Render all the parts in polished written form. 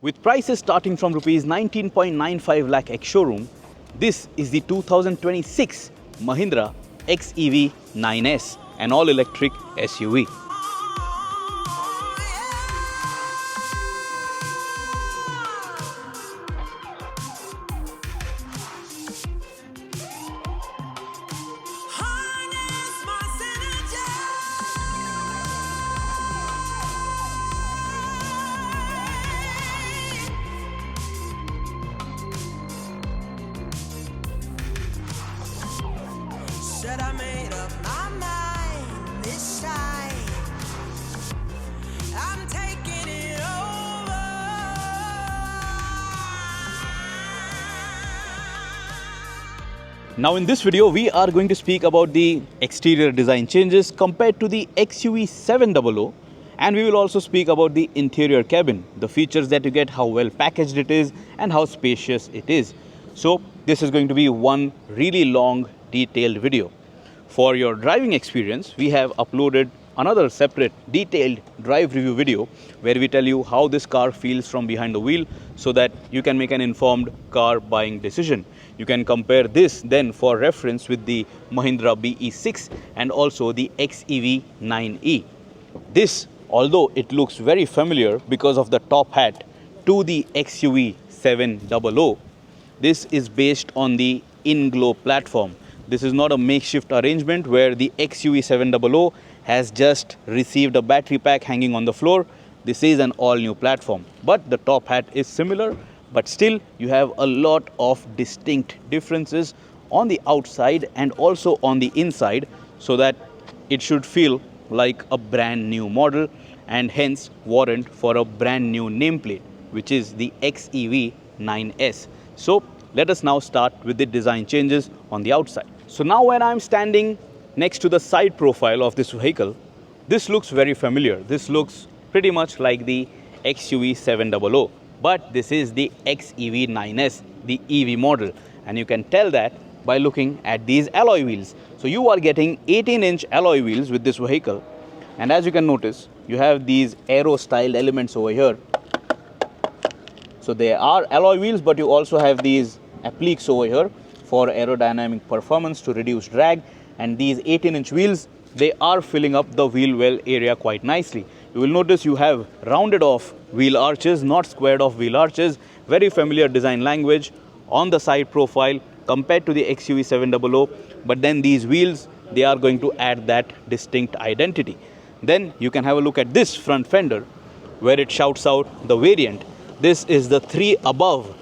With prices starting from rupees 19.95 lakh ex-showroom, this is the 2026 Mahindra XEV 9S, an all-electric SUV. Said I made up my mind this time. I'm taking it over. Now in this video, we are going to speak about the exterior design changes compared to the XUV700, and we will also speak about the interior cabin, the features that you get, how well packaged it is, and how spacious it is. So this is going to be one really long, detailed video. For your driving experience, we have uploaded another separate detailed drive review video where we tell you how this car feels from behind the wheel so that you can make an informed car buying decision. You can compare this then for reference with the Mahindra BE6 and also the XEV9E. This, although it looks very familiar because of the top hat to the XUV700, this is based on the InGlow platform. This is not a makeshift arrangement where the XUV700 has just received a battery pack hanging on the floor. This is an all-new platform. But the top hat is similar, but still you have a lot of distinct differences on the outside and also on the inside, so that it should feel like a brand new model and hence warrant for a brand new nameplate, which is the XEV9S. So let us now start with the design changes on the outside. So now when I'm standing next to the side profile of this vehicle, this looks very familiar. This looks pretty much like the XUV700, but this is the XEV9S, the EV model. And you can tell that by looking at these alloy wheels. So you are getting 18-inch alloy wheels with this vehicle. And as you can notice, you have these aero-styled elements over here. So they are alloy wheels, but you also have these appliques over here for aerodynamic performance to reduce drag. And these 18-inch wheels, they are filling up the wheel well area quite nicely. You will notice you have rounded off wheel arches, not squared off wheel arches. Very familiar design language on the side profile compared to the XUV700. But then these wheels, they are going to add that distinct identity. Then you can have a look at this front fender where it shouts out the variant. This is the 3 above,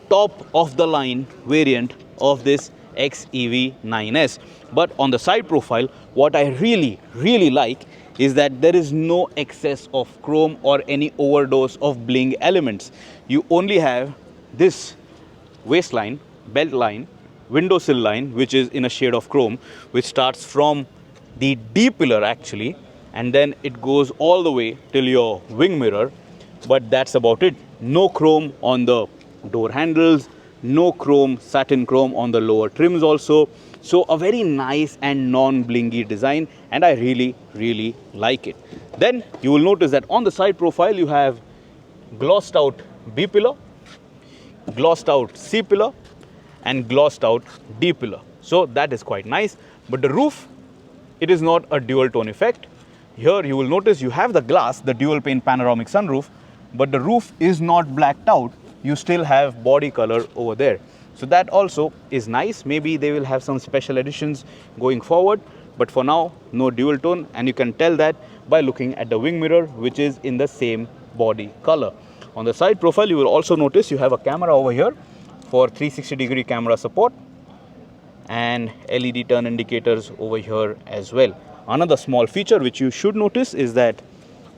top of the line variant of this XEV9S. But on the side profile, what I really like is that there is no excess of chrome or any overdose of bling elements. You only have this waistline, belt line, windowsill line, which is in a shade of chrome, which starts from the D pillar actually, and then it goes all the way till your wing mirror. But that's about it. No chrome on the door handles, no chrome, satin chrome on the lower trims also. So a very nice and non-blingy design, and I really like it. Then you will notice that on the side profile you have glossed out B pillar, glossed out C pillar, and glossed out D pillar. So that is quite nice. But the roof, it is not a dual tone effect. Here you will notice you have the glass, the dual pane panoramic sunroof, but the roof is not blacked out. You still have body color over there. So that also is nice. Maybe they will have some special editions going forward, but for now, no dual tone, and you can tell that by looking at the wing mirror, which is in the same body color. On the side profile, you will also notice you have a camera over here for 360-degree camera support and LED turn indicators over here as well. Another small feature which you should notice is that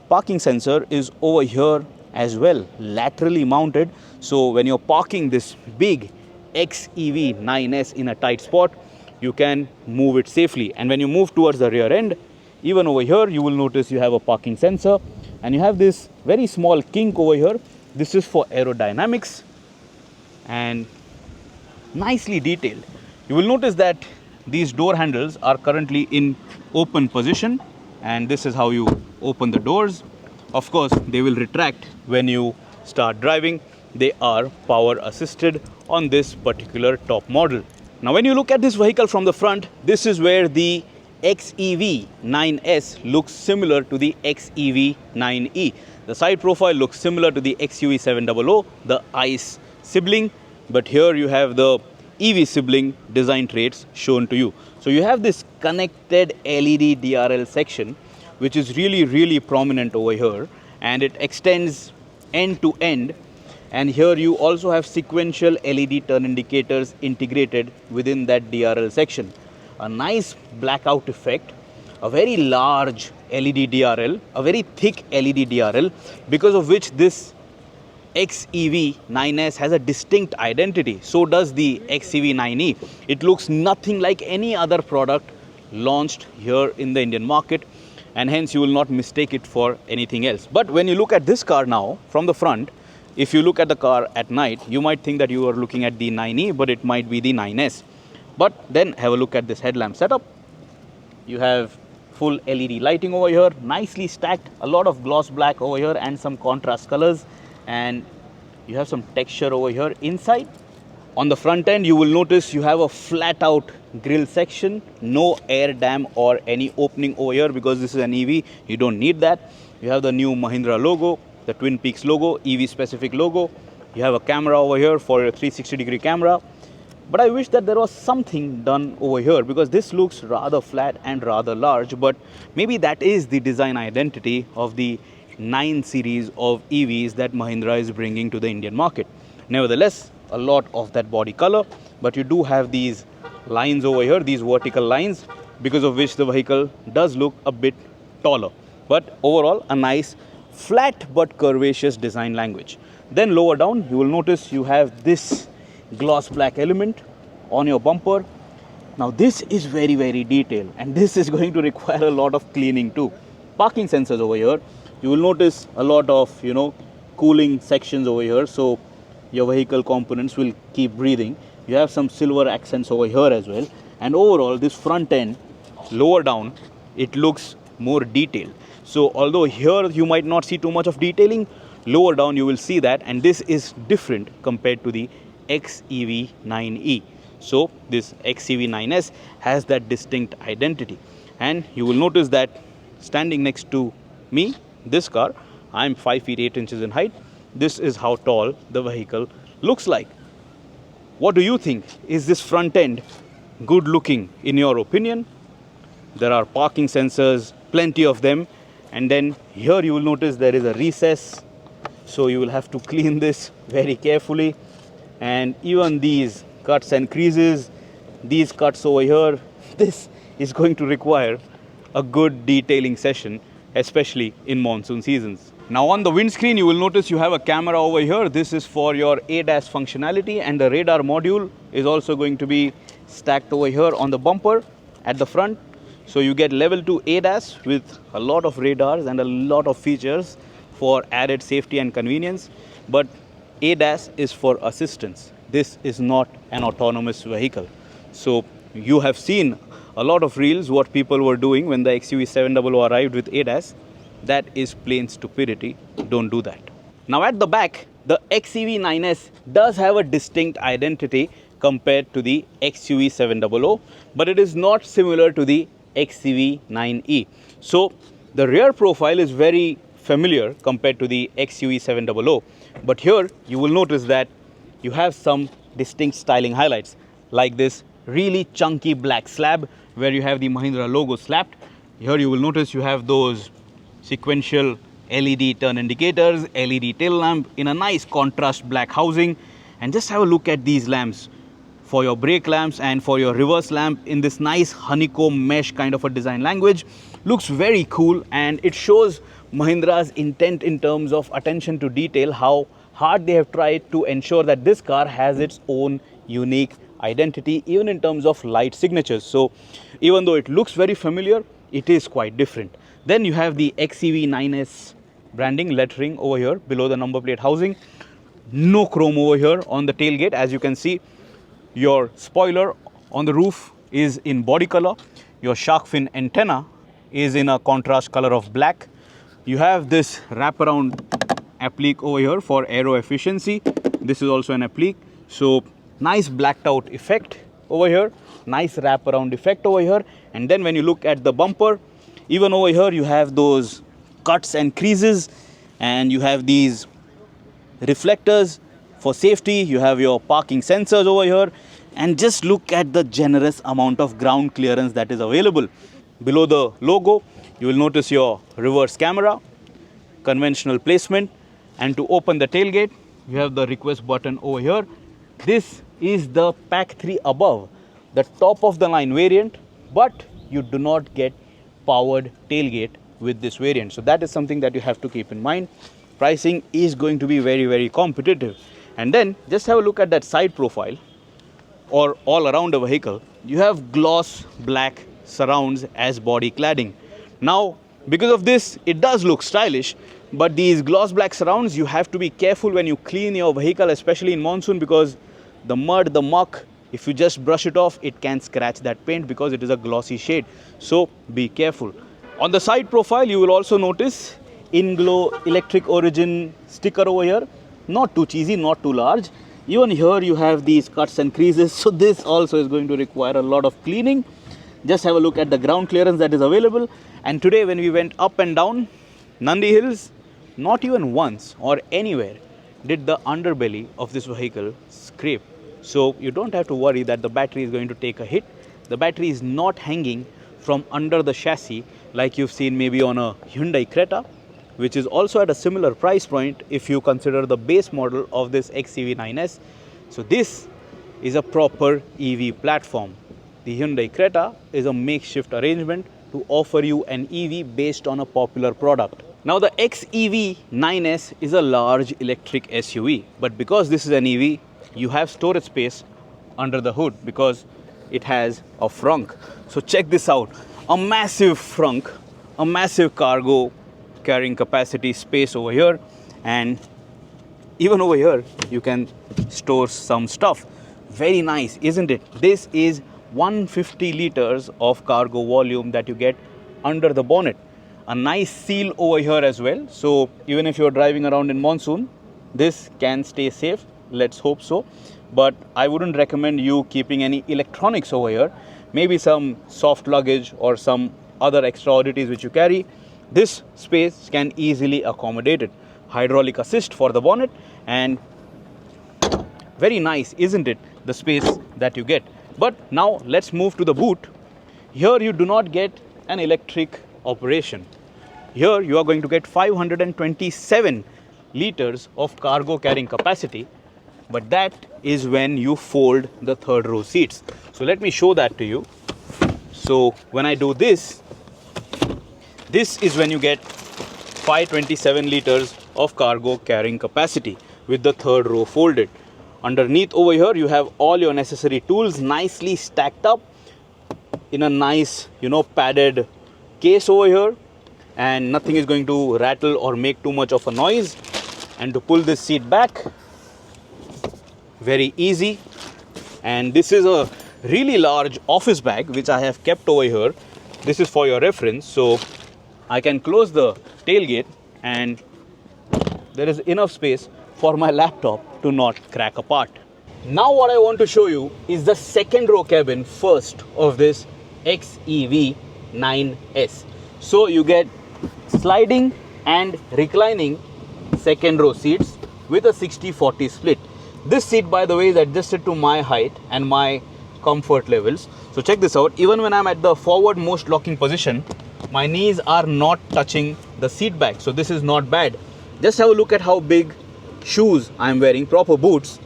parking sensor is over here as well, laterally mounted. So when you're parking this big XEV9S in a tight spot, you can move it safely. And when you move towards the rear end, even over here, you will notice you have a parking sensor, and you have this very small kink over here. This is for aerodynamics and nicely detailed. You will notice that these door handles are currently in open position, and this is how you open the doors. Of course, they will retract when you start driving, they are power assisted on this particular top model. Now when you look at this vehicle from the front, this is where the XEV 9S looks similar to the XEV 9E. The side profile looks similar to the XUV700, the ICE sibling, but here you have the EV sibling design traits shown to you. So you have this connected LED DRL section, which is really prominent over here, and it extends end to end. And here you also have sequential LED turn indicators integrated within that DRL section. A nice blackout effect, a very large LED DRL, a very thick LED DRL, because of which this XEV 9S has a distinct identity. So does the XEV 9E. It looks nothing like any other product launched here in the Indian market, and hence you will not mistake it for anything else. But when you look at this car now from the front, if you look at the car at night, you might think that you are looking at the 9E, but it might be the 9S. But then have a look at this headlamp setup. You have full LED lighting over here, nicely stacked, a lot of gloss black over here and some contrast colors, and you have some texture over here inside. On the front end, you will notice you have a flat out grille section, no air dam or any opening over here, because this is an EV, you don't need that. You have the new Mahindra logo, the Twin Peaks logo, EV specific logo. You have a camera over here for your 360-degree camera. But I wish that there was something done over here, because this looks rather flat and rather large, but maybe that is the design identity of the 9 series of EVs that Mahindra is bringing to the Indian market. Nevertheless, a lot of that body color, but you do have these lines over here, these vertical lines, because of which the vehicle does look a bit taller. But overall, a nice flat but curvaceous design language. Then lower down, you will notice you have this gloss black element on your bumper. Now this is very detailed, and this is going to require a lot of cleaning too. Parking sensors over here, you will notice a lot of cooling sections over here, so your vehicle components will keep breathing. You have some silver accents over here as well, and overall this front end, lower down, it looks more detailed. So although here you might not see too much of detailing, lower down you will see that, and this is different compared to the XEV 9E. So this XEV 9S has that distinct identity, and you will notice that standing next to me, this car, I am 5 feet 8 inches in height. This is how tall the vehicle looks like. What do you think? Is this front end good looking in your opinion? There are parking sensors, plenty of them, and then here you will notice there is a recess, so you will have to clean this very carefully. And even these cuts and creases, these cuts over here, this is going to require a good detailing session, especially in monsoon seasons. Now on the windscreen, you will notice you have a camera over here. This is for your ADAS functionality, and the radar module is also going to be stacked over here on the bumper at the front. So you get level 2 ADAS with a lot of radars and a lot of features for added safety and convenience. But ADAS is for assistance. This is not an autonomous vehicle. So you have seen a lot of reels what people were doing when the XUV700 arrived with ADAS. That is plain stupidity. Don't do that. Now at the back, the XEV 9S does have a distinct identity compared to the XUV700, but it is not similar to the XEV 9E. So the rear profile is very familiar compared to the XUV700, but here you will notice that you have some distinct styling highlights, like this really chunky black slab where you have the Mahindra logo slapped. Here you will notice you have those sequential LED turn indicators, LED tail lamp in a nice contrast black housing, and just have a look at these lamps for your brake lamps and for your reverse lamp in this nice honeycomb mesh kind of a design language. Looks very cool, and it shows Mahindra's intent in terms of attention to detail, how hard they have tried to ensure that this car has its own unique identity, even in terms of light signatures. So even though it looks very familiar, it is quite different. Then you have the XEV 9S branding lettering over here below the number plate housing. No chrome over here on the tailgate. As you can see, your spoiler on the roof is in body color. Your shark fin antenna is in a contrast color of black. You have this wraparound applique over here for aero efficiency. This is also an applique. So nice blacked out effect over here, nice wraparound effect over here. And then when you look at the bumper, even over here you have those cuts and creases, and you have these reflectors for safety. You have your parking sensors over here, and just look at the generous amount of ground clearance that is available. Below the logo, you will notice your reverse camera, conventional placement, and to open the tailgate, you have the request button over here. This is the Pack 3 above, the top of the line variant, but you do not get powered tailgate with this variant. So that is something that you have to keep in mind. Pricing is going to be very, very competitive. And then just have a look at that side profile, or all around the vehicle. You have gloss black surrounds as body cladding. Now, because of this, it does look stylish, but these gloss black surrounds, you have to be careful when you clean your vehicle, especially in monsoon, because the mud, the muck, if you just brush it off, it can scratch that paint because it is a glossy shade. So be careful. On the side profile, you will also notice in-glow electric origin sticker over here. Not too cheesy, not too large. Even here you have these cuts and creases, so this also is going to require a lot of cleaning. Just have a look at the ground clearance that is available. And today when we went up and down Nandi Hills, not even once or anywhere did the underbelly of this vehicle scrape. So you don't have to worry that the battery is going to take a hit. The battery is not hanging from under the chassis like you've seen maybe on a Hyundai Creta, which is also at a similar price point if you consider the base model of this XEV9S. So this is a proper EV platform. The Hyundai Creta is a makeshift arrangement to offer you an EV based on a popular product. Now the XEV9S is a large electric SUV, but because this is an EV, you have storage space under the hood because it has a frunk. So check this out, a massive frunk, a massive cargo carrying capacity space over here, and even over here you can store some stuff. Very nice, isn't it? This is 150 liters of cargo volume that you get under the bonnet. A nice seal over here as well, so even if you're driving around in monsoon, this can stay safe. Let's hope so. But I wouldn't recommend you keeping any electronics over here. Maybe some soft luggage or some other extra oddities which you carry. This space can easily accommodate it. Hydraulic assist for the bonnet, and very nice, isn't it, the space that you get. But now let's move to the boot. Here you do not get an electric operation. Here you are going to get 527 liters of cargo carrying capacity, but that is when you fold the third row seats. So let me show that to you. So when I do this, this is when you get 527 liters of cargo carrying capacity with the third row folded. Underneath over here you have all your necessary tools nicely stacked up in a nice, padded case over here, and nothing is going to rattle or make too much of a noise. And to pull this seat back, very easy. And this is a really large office bag which I have kept over here. This is for your reference, so I can close the tailgate and there is enough space for my laptop to not crack apart. Now what I want to show you is the second row cabin first of this XEV9S. So you get sliding and reclining second row seats with a 60-40 split. This seat, by the way, is adjusted to my height and my comfort levels. So check this out. Even when I'm at the forward most locking position, my knees are not touching the seat back. So this is not bad. Just have a look at how big shoes I'm wearing, proper boots,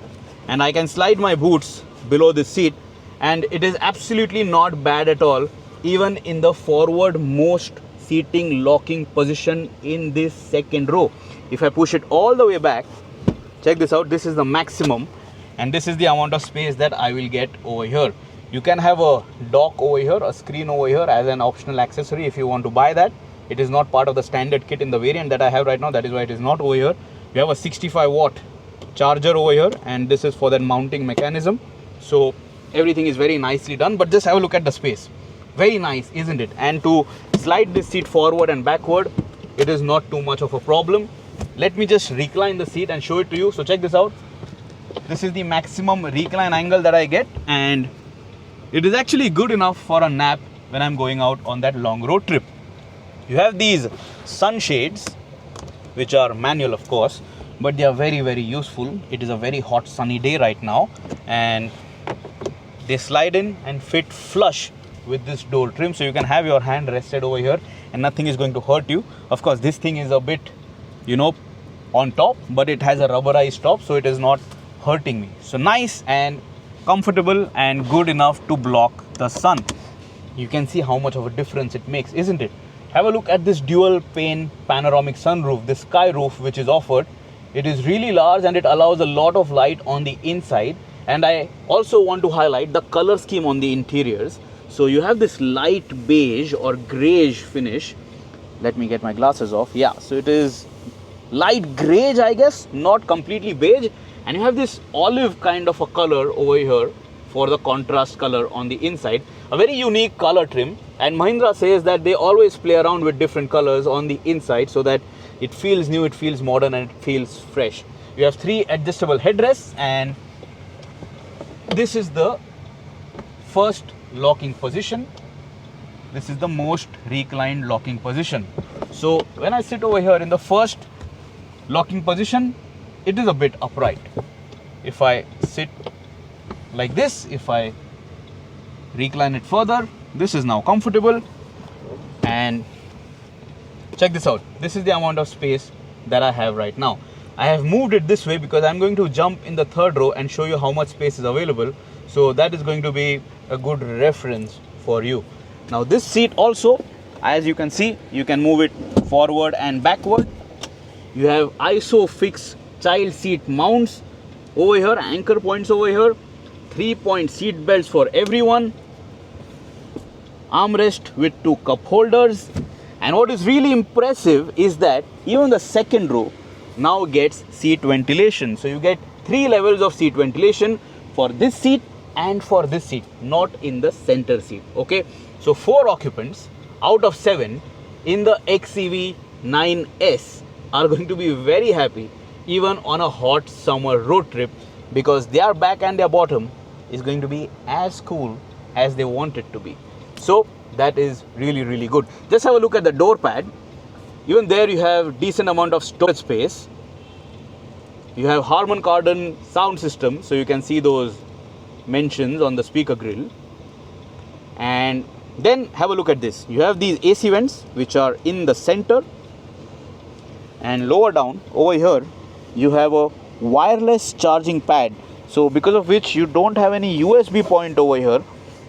and I can slide my boots below the seat, and it is absolutely not bad at all, even in the forward most seating locking position in this second row. If I push it all the way back, check this out, this is the maximum, and this is the amount of space that I will get over here. You can have a dock over here, a screen over here as an optional accessory if you want to buy that. It is not part of the standard kit in the variant that I have right now, that is why it is not over here. We have a 65-watt charger over here, and this is for that mounting mechanism. So everything is very nicely done, but just have a look at the space. Very nice, isn't it? And to slide this seat forward and backward, it is not too much of a problem. let me just recline the seat and show it to you. So check this out. This is the maximum recline angle that I get, and it is actually good enough for a nap when I'm going out on that long road trip. You have these sunshades, which are manual of course, but they are very, very useful. It is a very hot sunny day right now, and they slide in and fit flush with this door trim, so you can have your hand rested over here and nothing is going to hurt you. Of course, this thing is a bit, you know, on top, but it has a rubberized top, so it is not hurting me. So nice and comfortable and good enough to block the sun. You can see how much of a difference it makes, isn't it? Have a look at this dual pane panoramic sunroof, this sky roof which is offered. It is really large and it allows a lot of light on the inside. And I also want to highlight the color scheme on the interiors. So you have this light beige or greyish finish. Let me get my glasses off. Yeah, so it is light greyish, I guess, not completely beige. And you have this olive kind of a color over here for the contrast color on the inside. A very unique color trim, and Mahindra says that they always play around with different colors on the inside so that it feels new, it feels modern, and it feels fresh. You have 3 adjustable headrests, and this is the first locking position. This is the most reclined locking position. So when I sit over here in the first locking position, it is a bit upright. If I sit like this, if I recline it further, this is now comfortable. And check this out. This is the amount of space that I have right now. I have moved it this way because I'm going to jump in the 3rd row and show you how much space is available. So that is going to be a good reference for you. Now this seat also, as you can see, you can move it forward and backward. You have ISOFIX child seat mounts over here, anchor points over here, 3-point seat belts for everyone, armrest with 2 cup holders. And what is really impressive is that even the 2nd row now gets seat ventilation. So you get 3 levels of seat ventilation for this seat and for this seat, not in the center seat. Okay, so 4 occupants out of 7 in the XEV9S are going to be very happy even on a hot summer road trip, because their back and their bottom is going to be as cool as they want it to be. So that is really, really good. Just have a look at the door pad. Even there you have decent amount of storage space. You have Harman Kardon sound system, so you can see those mentions on the speaker grill. And then have a look at this. You have these AC vents which are in the center, and lower down over here you have a wireless charging pad, so because of which you don't have any USB point over here,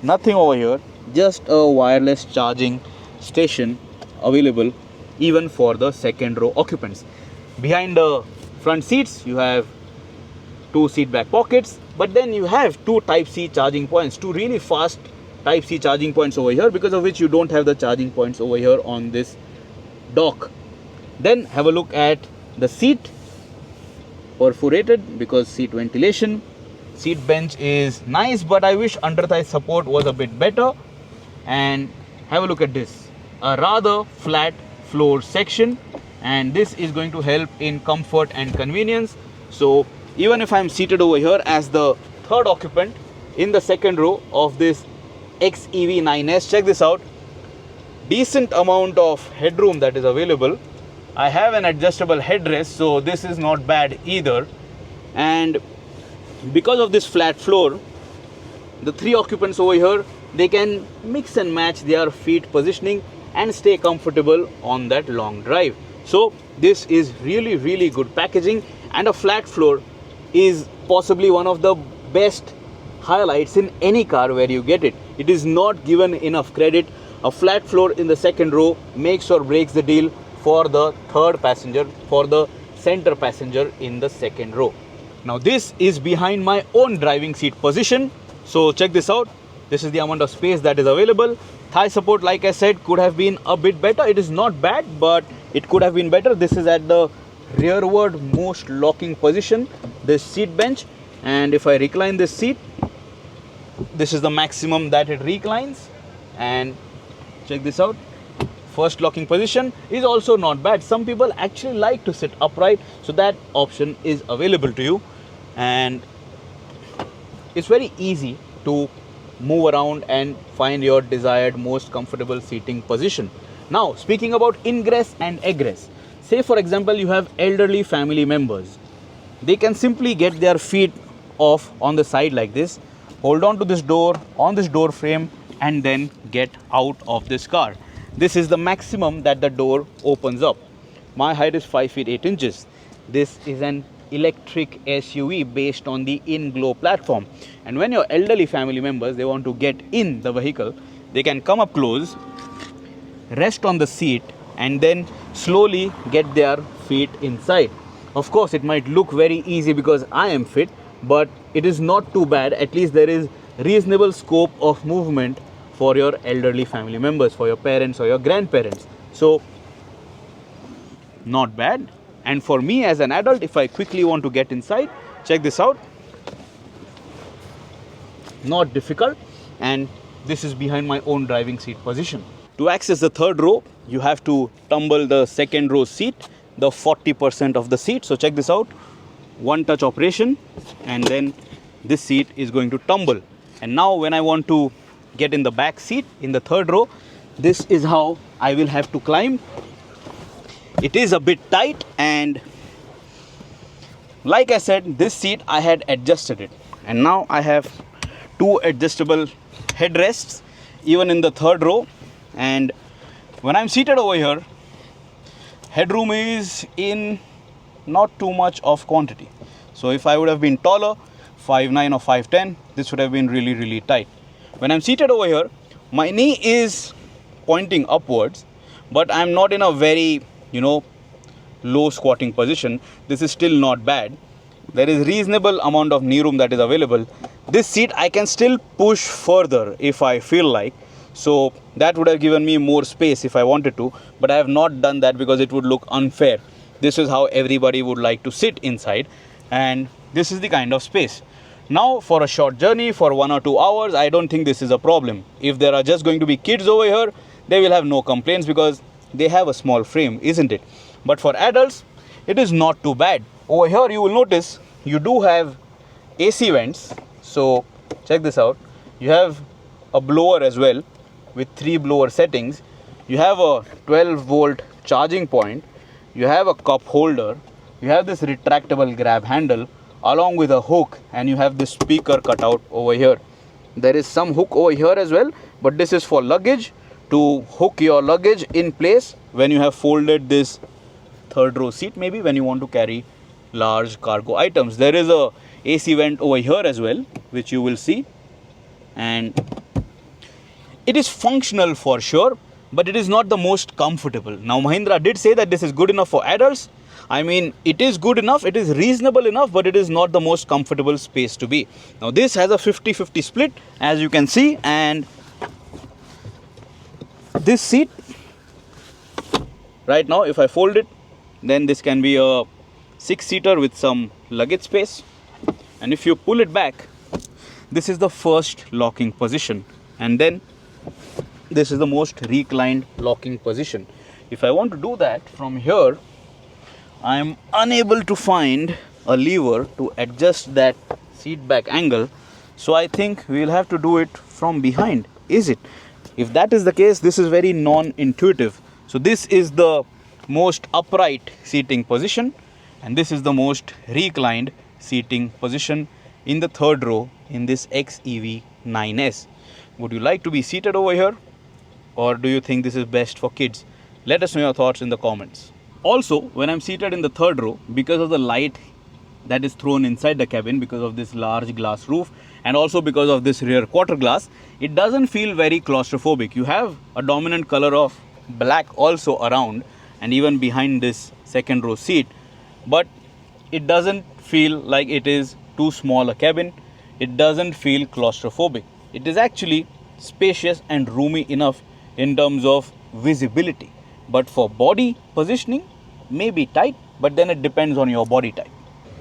nothing over here, just a wireless charging station available even for the 2nd row occupants. Behind the front seats you have 2 seat back pockets, but then you have 2 Type-C charging points, 2 really fast Type-C charging points over here, because of which you don't have the charging points over here on this dock. Then have a look at the seat, perforated because seat ventilation. Seat bench is nice, but I wish under thigh support was a bit better. And have a look at this, a rather flat floor section, and this is going to help in comfort and convenience. So even if I'm seated over here as the 3rd occupant in the 2nd row of this XEV9S, check this out, decent amount of headroom that is available. I have an adjustable headrest, so this is not bad either. And because of this flat floor, the 3 occupants over here, they can mix and match their feet positioning and stay comfortable on that long drive. So this is really, really good packaging, and a flat floor is possibly one of the best highlights in any car where you get it. It is not given enough credit. A flat floor in the 2nd row makes or breaks the deal for the 3rd passenger, for the center passenger in the 2nd row. Now this is behind my own driving seat position. So check this out. This is the amount of space that is available. Thigh support, like I said, could have been a bit better. It is not bad, but it could have been better. This is at the rearward most locking position, this seat bench. And if I recline this seat, this is the maximum that it reclines. And check this out. first locking position is also not bad. Some people actually like to sit upright, so that option is available to you, and it's very easy to move around and find your desired most comfortable seating position. Now, speaking about ingress and egress, say for example you have elderly family members. They can simply get their feet off on the side like this, hold on to this door, on this door frame, and then get out of this car. This is the maximum that the door opens up. My height is 5 feet 8 inches. This is an electric SUV based on the in-glow platform, and when your elderly family members, they want to get in the vehicle, they can come up close, rest on the seat, and then slowly get their feet inside. Of course, it might look very easy because I am fit, but it is not too bad. At least there is reasonable scope of movement for your elderly family members, for your parents or your grandparents. So not bad. And for me as an adult, if I quickly want to get inside, check this out. Not difficult, and this is behind my own driving seat position. To access the third row, you have to tumble the second row seat, the 40% of the seat. So check this out. One touch operation, and then this seat is going to tumble. And now when I want to get in the back seat in the third row, this is how I will have to climb. It is a bit tight, and like I said, this seat I had adjusted it, and now I have two adjustable headrests even in the third row. And when I'm seated over here, headroom is in not too much of quantity. So if I would have been taller, 5'9" or 5'10", this would have been really tight. When I'm seated over here, my knee is pointing upwards, but I'm not in a very low squatting position. This is still not bad. There is reasonable amount of knee room that is available. This seat I can still push further if I feel like, so that would have given me more space if I wanted to, but I have not done that because it would look unfair. This is how everybody would like to sit inside, and this is the kind of space. Now for a short journey for 1 or 2 hours, I don't think this is a problem. If there are just going to be kids over here, they will have no complaints because they have a small frame, isn't it? But for adults, it is not too bad. Over here you will notice you do have AC vents. So check this out. You have a blower as well with 3 blower settings. You have a 12-volt charging point. You have a cup holder. You have this retractable grab handle along with a hook, and you have this speaker cutout over here. There is some hook over here as well, but this is for luggage, to hook your luggage in place when you have folded this third row seat, maybe when you want to carry large cargo items. There is a AC vent over here as well, which you will see, and it is functional for sure, but it is not the most comfortable. Now Mahindra did say that this is good enough for adults. I mean, it is good enough, it is reasonable enough, but it is not the most comfortable space to be. Now this has a 50-50 split, as you can see, and this seat right now, if I fold it, then this can be a 6-seater with some luggage space. And if you pull it back, this is the first locking position, and then this is the most reclined locking position. If I want to do that from here, I am unable to find a lever to adjust that seat back angle, so I think we will have to do it from behind, is it? If that is the case, this is very non-intuitive. So this is the most upright seating position, and this is the most reclined seating position in the third row in this XEV 9S. Would you like to be seated over here, or do you think this is best for kids? Let us know your thoughts in the comments. Also, when I'm seated in the third row, because of the light that is thrown inside the cabin, because of this large glass roof, and also because of this rear quarter glass, it doesn't feel very claustrophobic. You have a dominant color of black also around and even behind this second row seat, but it doesn't feel like it is too small a cabin. It doesn't feel claustrophobic. It is actually spacious and roomy enough in terms of visibility, but for body positioning, may be tight, but then it depends on your body type.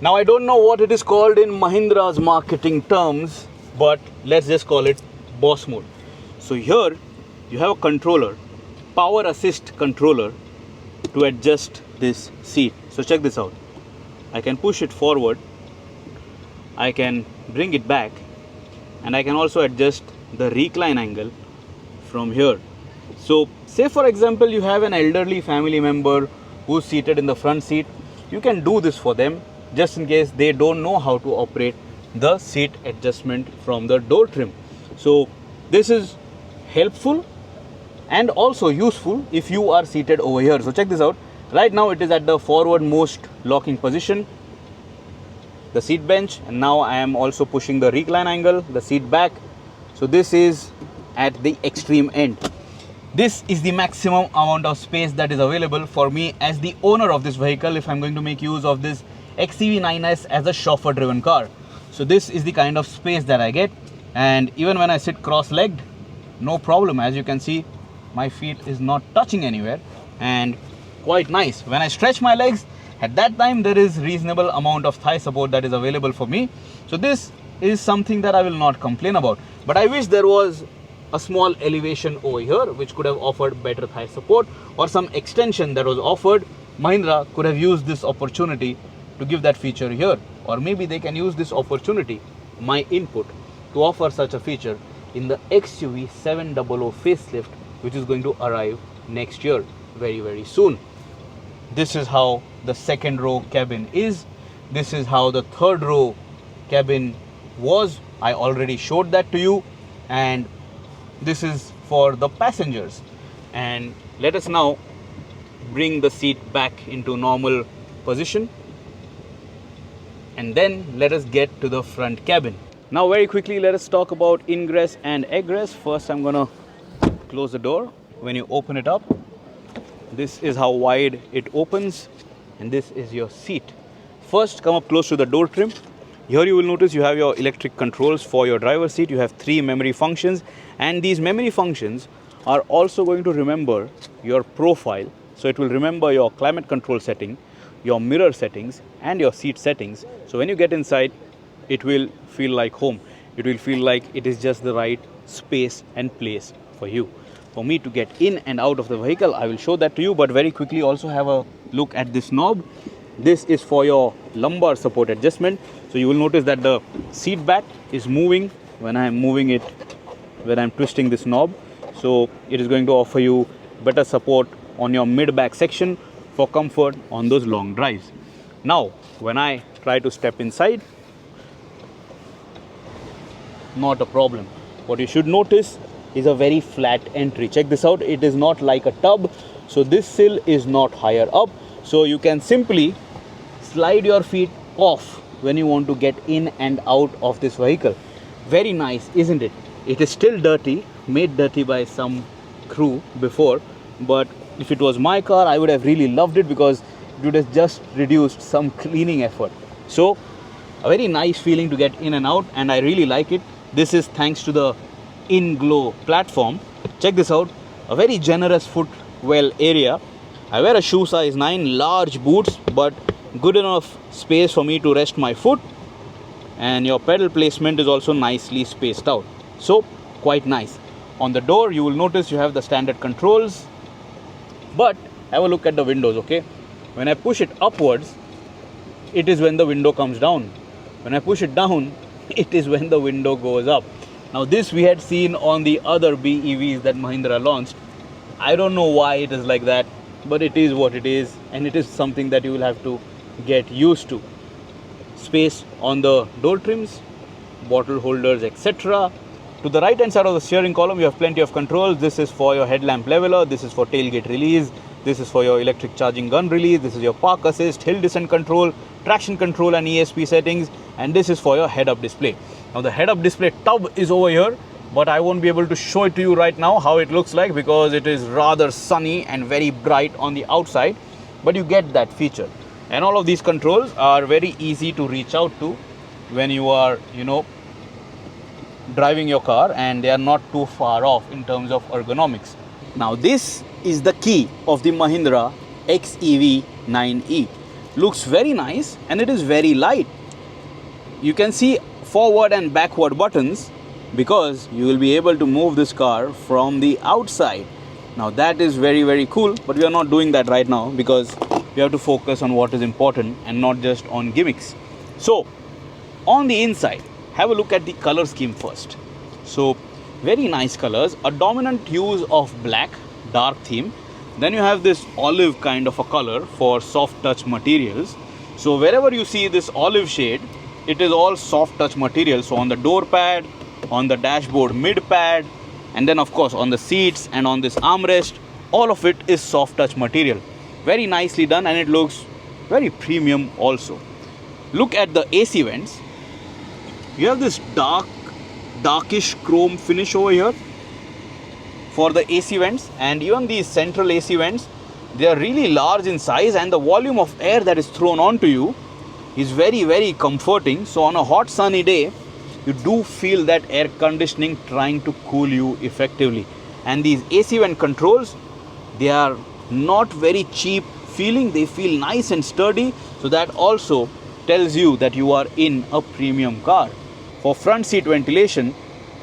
Now I don't know what it is called in Mahindra's marketing terms, but let's just call it boss mode. So here you have a controller, power assist controller to adjust this seat. So check this out. I can push it forward, I can bring it back, and I can also adjust the recline angle from here. So say for example you have an elderly family member who's seated in the front seat, you can do this for them just in case they don't know how to operate the seat adjustment from the door trim. So this is helpful and also useful if you are seated over here. So check this out. Right now it is at the forwardmost locking position, the seat bench, and now I am also pushing the recline angle, the seat back. So this is at the extreme end. This is the maximum amount of space that is available for me as the owner of this vehicle if I'm going to make use of this XEV9S as a chauffeur driven car. So this is the kind of space that I get, and even when I sit cross-legged, no problem. As you can see, my feet is not touching anywhere, and quite nice. When I stretch my legs, at that time there is reasonable amount of thigh support that is available for me. So this is something that I will not complain about, but I wish there was a small elevation over here which could have offered better thigh support, or some extension that was offered. Mahindra could have used this opportunity to give that feature here, or maybe they can use this opportunity, my input, to offer such a feature in the XUV700 facelift, which is going to arrive next year very soon. This is how the second row cabin is. This is how the third row cabin was. I already showed that to you, and this is for the passengers. And let us now bring the seat back into normal position, and then let us get to the front cabin. Now very quickly, let us talk about ingress and egress. First I'm gonna close the door. When you open it up, this is how wide it opens, and this is your seat. First, come up close to the door trim. Here you will notice you have your electric controls for your driver's seat. You have 3 memory functions, and these memory functions are also going to remember your profile. So it will remember your climate control setting, your mirror settings, and your seat settings. So when you get inside, it will feel like home. It will feel like it is just the right space and place for you. For me to get in and out of the vehicle, I will show that to you, but very quickly also have a look at this knob. This is for your lumbar support adjustment. So you will notice that the seat back is moving when I am moving it, when I am twisting this knob. So it is going to offer you better support on your mid back section for comfort on those long drives. Now when I try to step inside, not a problem. What you should notice is a very flat entry. Check this out. It is not like a tub, so this sill is not higher up, so you can simply slide your feet off when you want to get in and out of this vehicle. Very nice, isn't it? It is still dirty, made dirty by some crew before, but if it was my car, I would have really loved it because it would have just reduced some cleaning effort. So a very nice feeling to get in and out, and I really like it. This is thanks to the in-glow platform. Check this out, a very generous footwell area. I wear a shoe size 9, large boots, but good enough space for me to rest my foot, and your pedal placement is also nicely spaced out. So quite nice. On the door you will notice you have the standard controls, but have a look at the windows. Okay, when I push it upwards, it is when the window comes down. When I push it down, it is when the window goes up. Now this we had seen on the other BEVs that Mahindra launched. I don't know why it is like that, but it is what it is, and it is something that you will have to get used to. Space on the door trims, bottle holders, etc. To the right hand side of the steering column you have plenty of controls. This is for your headlamp leveler, this is for tailgate release, this is for your electric charging gun release, this is your park assist, hill descent control, traction control and ESP settings, and this is for your head-up display. Now the head-up display tub is over here, but I won't be able to show it to you right now how it looks like because it is rather sunny and very bright on the outside, but you get that feature. And all of these controls are very easy to reach out to when you are, driving your car, and they are not too far off in terms of ergonomics. Now this is the key of the Mahindra XEV9E. Looks very nice and it is very light. You can see forward and backward buttons because you will be able to move this car from the outside. Now that is very, very cool, but we are not doing that right now because we have to focus on what is important and not just on gimmicks. So on the inside, have a look at the color scheme first. So very nice colors, a dominant use of black, dark theme. Then you have this olive kind of a color for soft touch materials. So wherever you see this olive shade, it is all soft touch material. So on the door pad, on the dashboard mid pad, and then of course on the seats and on this armrest, all of it is soft touch material. Very nicely done, and it looks very premium also. Look at the AC vents. You have this darkish chrome finish over here for the AC vents, and even these central AC vents, they are really large in size, and the volume of air that is thrown onto you is very, very comforting. So on a hot sunny day, you do feel that air conditioning trying to cool you effectively. And these AC vent controls, they are not very cheap feeling, they feel nice and sturdy, so that also tells you that you are in a premium car. For front seat ventilation,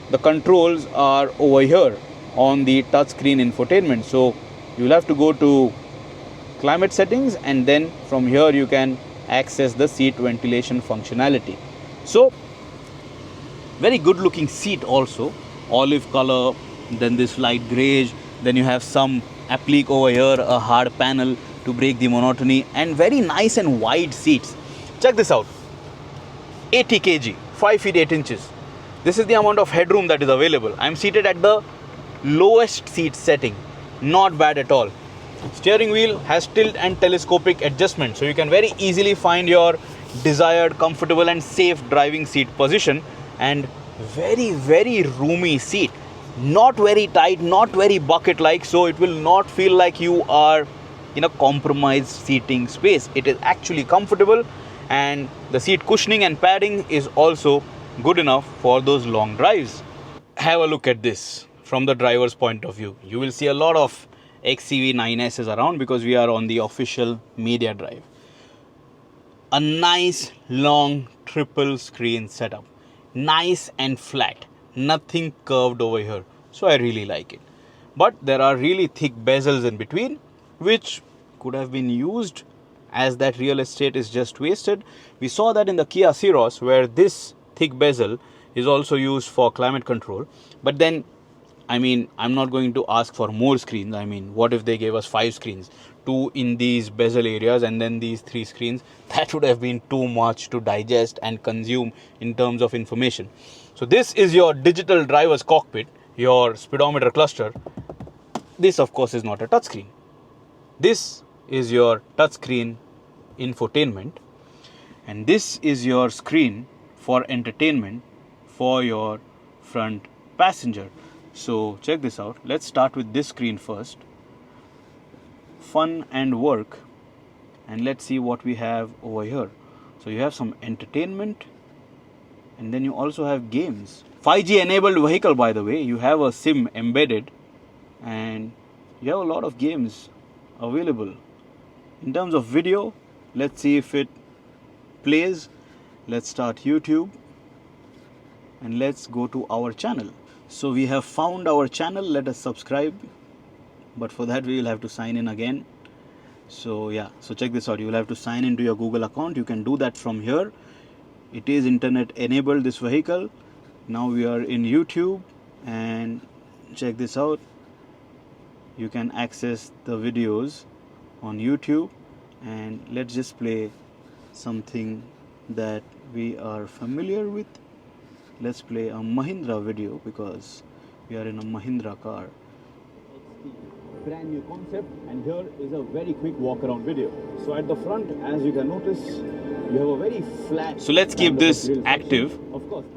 the controls are over here on the touchscreen infotainment. So you'll have to go to climate settings, and then from here you can access the seat ventilation functionality. So very good looking seat also, olive color, then this light greyish, then you have some applique over here, a hard panel to break the monotony, and very nice and wide seats. Check this out, 80 kg, 5 feet 8 inches. This is the amount of headroom that is available. I am seated at the lowest seat setting, not bad at all. Steering wheel has tilt and telescopic adjustment, so you can very easily find your desired comfortable and safe driving seat position. And very, very roomy seat, not very tight, not very bucket like, so it will not feel like you are in a compromised seating space. It is actually comfortable, and the seat cushioning and padding is also good enough for those long drives. Have a look at this from the driver's point of view. You will see a lot of XEV 9Ss around because we are on the official media drive. A nice long triple screen setup, nice and flat, nothing curved over here, so I really like it. But there are really thick bezels in between, which could have been used, as that real estate is just wasted. We saw that in the Kia Ceros, where this thick bezel is also used for climate control. But then, I mean, I'm not going to ask for more screens. I mean, what if they gave us 5 screens, 2 in these bezel areas and then these 3 screens? That would have been too much to digest and consume in terms of information. So this is your digital driver's cockpit, your speedometer cluster. This of course is not a touchscreen. This is your touchscreen infotainment, and this is your screen for entertainment for your front passenger. So check this out. Let's start with this screen first, fun and work, and let's see what we have over here. So you have some entertainment, and then you also have games. 5G enabled vehicle, by the way. You have a SIM embedded, and you have a lot of games available. In terms of video, let's see if it plays. Let's start YouTube, and let's go to our channel. So we have found our channel. Let us subscribe, but for that we will have to sign in again. So yeah, so check this out. You will have to sign into your Google account. You can do that from here. It is internet enabled, this vehicle. Now we are in YouTube, and check this out. You can access the videos on YouTube, and let's just play something that we are familiar with. Let's play a Mahindra video because we are in a Mahindra car. Brand new concept, and here is a very quick walk around video. So at the front, as you can notice, you have a very flat. So let's keep this active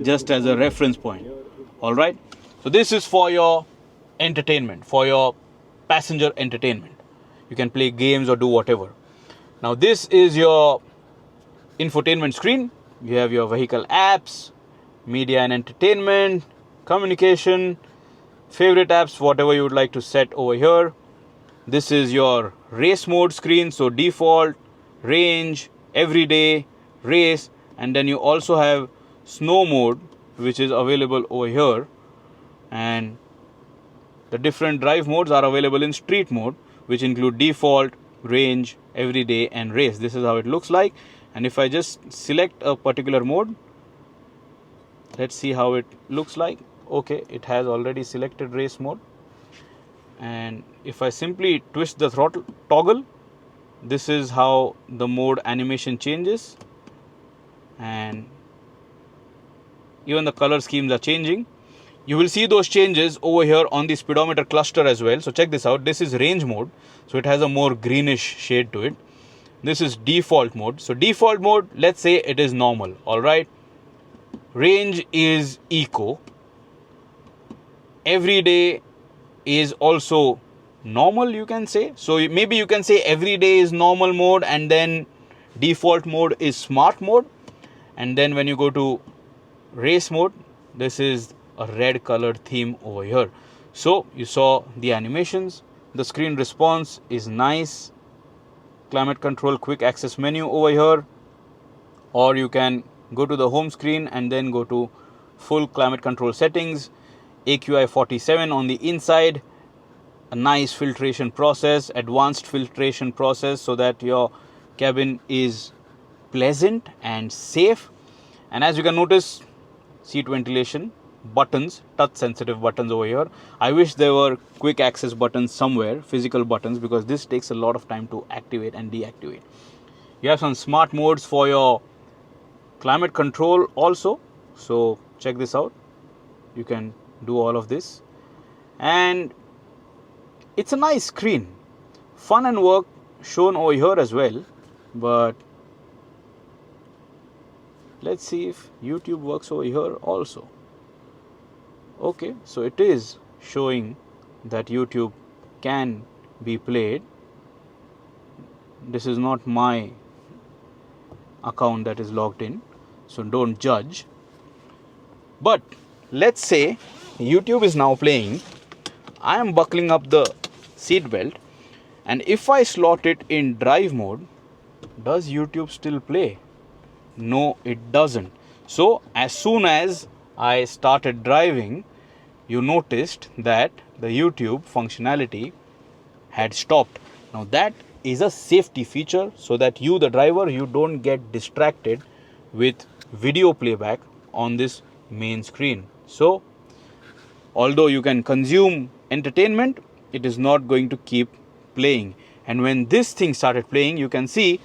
just as a reference point. All right. So this is for your entertainment, for your passenger entertainment. You can play games or do whatever. Now this is your infotainment screen. You have your vehicle apps, media and entertainment, communication, favorite apps, whatever you would like to set over here. This is your race mode screen, so default, range, everyday, race, and then you also have snow mode, which is available over here. And The different drive modes are available in street mode, which include default, range, everyday and race. This is how it looks like. And if I just select a particular mode, let's see how it looks like. Okay, it has already selected race mode. And if I simply twist the throttle toggle, this is how the mode animation changes, and even the color schemes are changing. You will see those changes over here on the speedometer cluster as well. So check this out. This is range mode, so it has a more greenish shade to it. This is default mode. So default mode, let's say it is normal. All right, range is eco, everyday is also normal, you can say. So maybe you can say everyday is normal mode, and then default mode is smart mode. And then when you go to race mode, this is a red colored theme over here. So you saw the animations, the screen response is nice. Climate control quick access menu over here, or you can go to the home screen and then go to full climate control settings. AQI 47 on the inside, a nice filtration process, advanced filtration process, so that your cabin is pleasant and safe. And as you can notice, seat ventilation buttons, touch sensitive buttons over here. I wish there were quick access buttons somewhere, physical buttons, because this takes a lot of time to activate and deactivate. You have some smart modes for your climate control also, so check this out. You can do all of this, and it's a nice screen. Fun and work shown over here as well, but let's see if YouTube works over here also. Okay, so it is showing that YouTube can be played. This is not my account that is logged in, so don't judge. But let's say YouTube is now playing. I am buckling up the seat belt, and if I slot it in drive mode, does YouTube still play? No, it doesn't. So as soon as I started driving, you noticed that the YouTube functionality had stopped. Now that is a safety feature, so that you, the driver, you don't get distracted with video playback on this main screen. So although you can consume entertainment, it is not going to keep playing. And when this thing started playing, you can see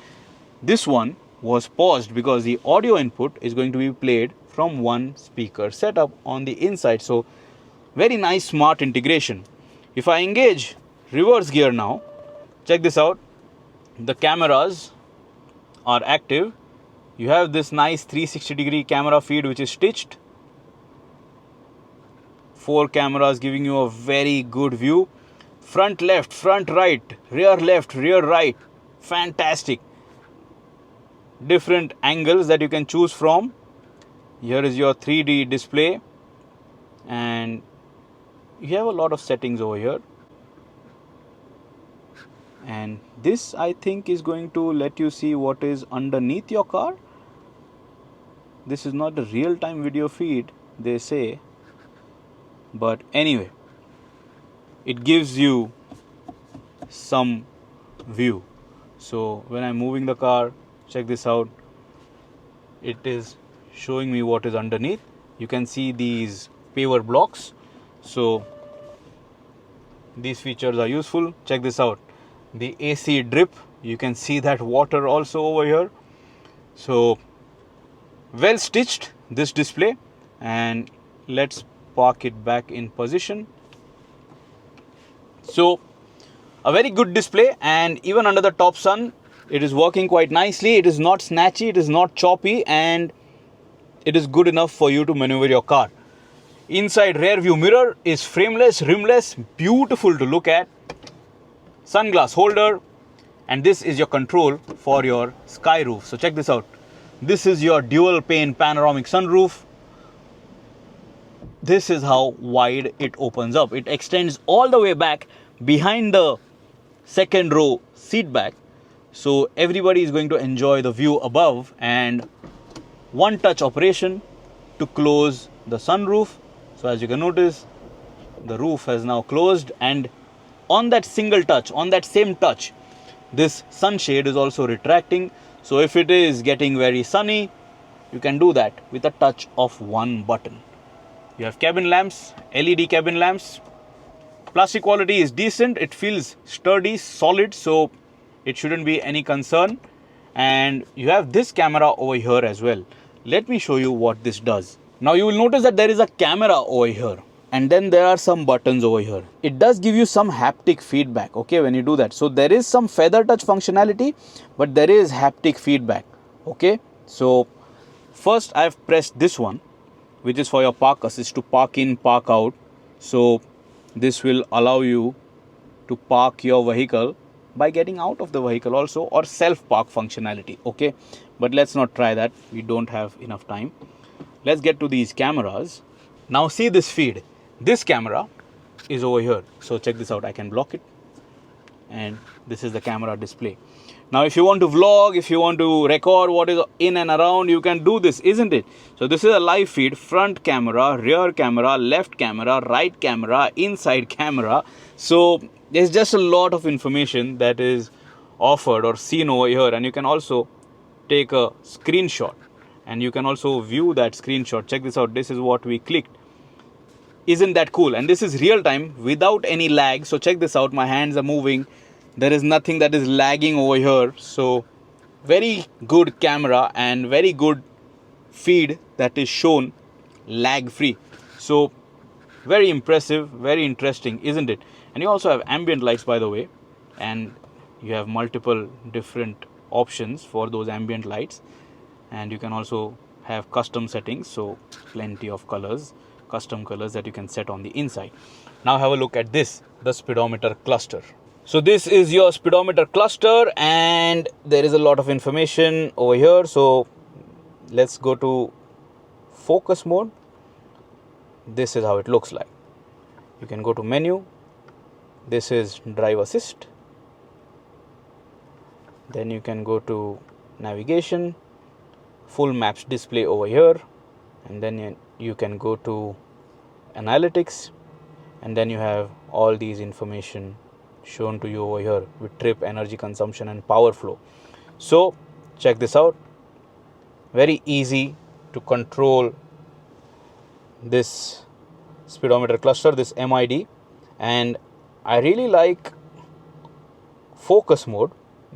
this one was paused because the audio input is going to be played from one speaker setup on the inside. So very nice smart integration. If I engage reverse gear now, check this out. The cameras are active. You have this nice 360-degree camera feed which is stitched. 4 cameras giving you a very good view. Front left, front right, rear left, rear right. Fantastic. Different angles that you can choose from. Here is your 3D display, and you have a lot of settings over here. And this, I think, is going to let you see what is underneath your car. This is not the real-time video feed, they say. But anyway, it gives you some view. So when I'm moving the car, check this out. It is showing me what is underneath. You can see these paver blocks. So these features are useful. Check this out. The AC drip, you can see that water also over here. So well stitched, this display. And let's park it back in position. So a very good display, and even under the top sun, it is working quite nicely. It is not snatchy, it is not choppy, and it is good enough for you to maneuver your car. Inside rear view mirror is frameless, rimless, beautiful to look at. Sunglass holder, and this is your control for your sky roof. So check this out. This is your dual pane panoramic sunroof. This is how wide it opens up. It extends all the way back behind the second row seat back. So everybody is going to enjoy the view above, and one touch operation to close the sunroof. So as you can notice, the roof has now closed, and on that single touch, on that same touch, this sunshade is also retracting. So if it is getting very sunny, you can do that with a touch of one button. You have cabin lamps, LED cabin lamps. Plastic quality is decent. It feels sturdy, solid, so it shouldn't be any concern. And you have this camera over here as well. Let me show you what this does. Now you will notice that there is a camera over here, and then there are some buttons over here. It does give you some haptic feedback, okay, when you do that. So there is some feather touch functionality, but there is haptic feedback, okay. So first I've pressed this one, which is for your park assist, to park in, park out. So this will allow you to park your vehicle by getting out of the vehicle also, or self park functionality, okay. But let's not try that, we don't have enough time. Let's get to these cameras. Now see this feed. This camera is over here. So check this out. I can block it. And this is the camera display. Now if you want to vlog, if you want to record what is in and around, you can do this, isn't it? So this is a live feed. Front camera, rear camera, left camera, right camera, inside camera. So there's just a lot of information that is offered or seen over here. And you can also take a screenshot. And you can also view that screenshot. Check this out. This is what we clicked. Isn't that cool? And this is real time without any lag. So check this out. My hands are moving. There is nothing that is lagging over here. So very good camera and very good feed that is shown lag free. So very impressive, very interesting, isn't it? And you also have ambient lights, by the way. And you have multiple different options for those ambient lights. And you can also have custom settings, so plenty of colors, custom colors that you can set on the inside. Now have a look at this, the speedometer cluster. So this is your speedometer cluster, and there is a lot of information over here. So let's go to focus mode. This is how it looks like. You can go to menu. This is drive assist. Then you can go to navigation, full maps display over here, and then you can go to analytics, and then you have all these information shown to you over here with trip, energy consumption, and power flow. So check this out. Very easy to control this speedometer cluster, this MID. And I really like focus mode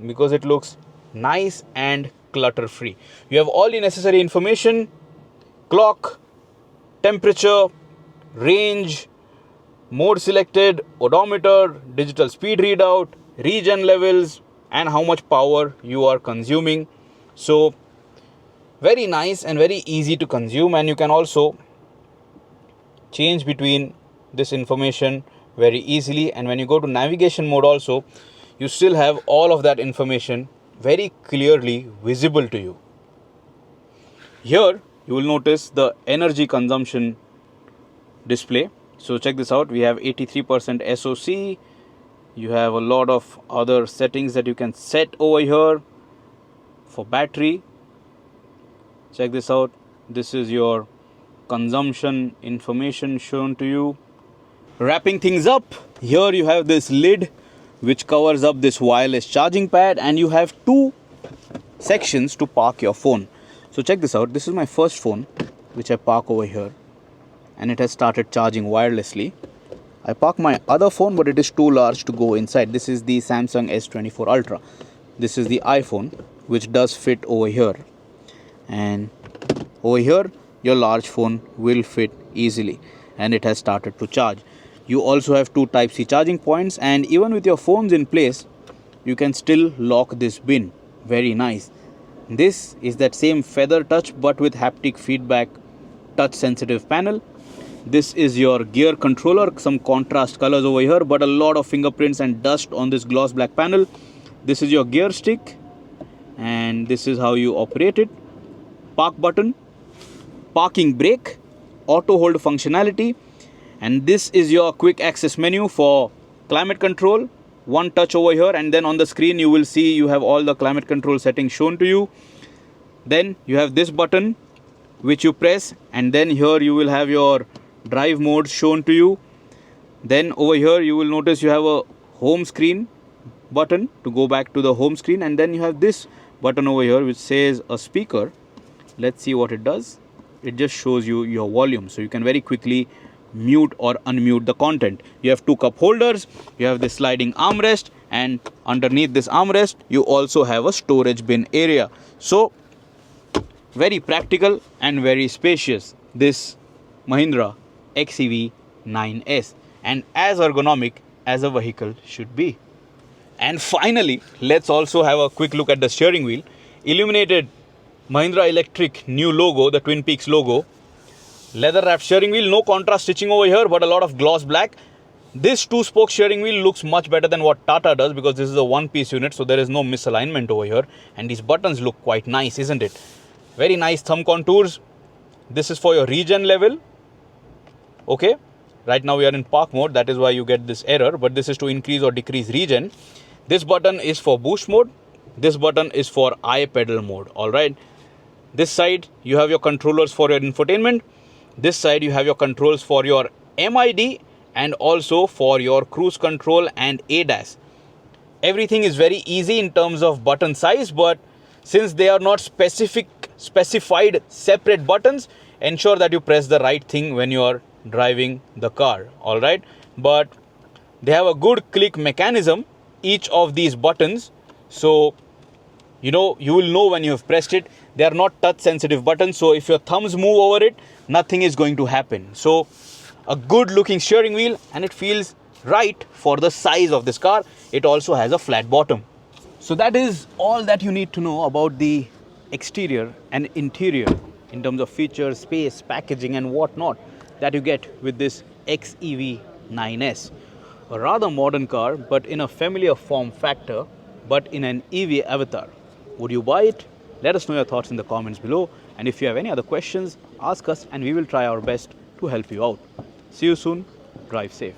because it looks nice and clutter free. You have all the necessary information: clock, temperature, range, mode selected, odometer, digital speed readout, regen levels, and how much power you are consuming. So very nice and very easy to consume. And you can also change between this information very easily. And when you go to navigation mode also, you still have all of that information very clearly visible to you. Here you will notice the energy consumption display. So check this out. We have 83% SOC. You have a lot of other settings that you can set over here for battery. Check this out. This is your consumption information shown to you. Wrapping things up, here you have this lid which covers up this wireless charging pad, and you have two sections to park your phone. So check this out. This is my first phone which I park over here, and it has started charging wirelessly. I park my other phone, but it is too large to go inside. This is the Samsung S24 Ultra. This is the iPhone, which does fit over here. And over here, your large phone will fit easily, and it has started to charge. You also have two Type-C charging points, and even with your phones in place, you can still lock this bin. Very nice. This is that same feather touch, but with haptic feedback touch sensitive panel. This is your gear controller, some contrast colors over here, but a lot of fingerprints and dust on this gloss black panel. This is your gear stick, and this is how you operate it. Park button, parking brake, auto hold functionality, and this is your quick access menu for climate control. One touch over here, and then on the screen you will see you have all the climate control settings shown to you. Then you have this button which you press, and then here you will have your drive modes shown to you. Then over here you will notice you have a home screen button to go back to the home screen, and then you have this button over here which says a speaker. Let's see what it does. It just shows you your volume, so you can very quickly mute or unmute the content. You have two cup holders, you have this sliding armrest, and underneath this armrest you also have a storage bin area. So very practical and very spacious, this Mahindra XEV 9S, and as ergonomic as a vehicle should be. And finally, let's also have a quick look at the steering wheel. Illuminated Mahindra Electric new logo, the Twin Peaks logo. Leather wrapped steering wheel, no contrast stitching over here, but a lot of gloss black. This two-spoke steering wheel looks much better than what Tata does, because this is a one-piece unit, so there is no misalignment over here. And these buttons look quite nice, isn't it? Very nice thumb contours. This is for your regen level. Okay, right now we are in park mode, that is why you get this error, but this is to increase or decrease regen. This button is for boost mode. This button is for iPedal mode. All right. This side you have your controllers for your infotainment. This side you have your controls for your MID and also for your cruise control and ADAS. Everything is very easy in terms of button size, but since they are not specified separate buttons, ensure that you press the right thing when you are driving the car. All right. But they have a good click mechanism, each of these buttons, so you will know when you have pressed it. They are not touch sensitive buttons, so if your thumbs move over it, nothing is going to happen. So a good looking steering wheel, and it feels right for the size of this car. It also has a flat bottom. So that is all that you need to know about the exterior and interior in terms of features, space, packaging and whatnot that you get with this XEV 9S. A rather modern car, but in a familiar form factor, but in an EV avatar. Would you buy it? Let us know your thoughts in the comments below. And if you have any other questions, ask us and we will try our best to help you out. See you soon. Drive safe.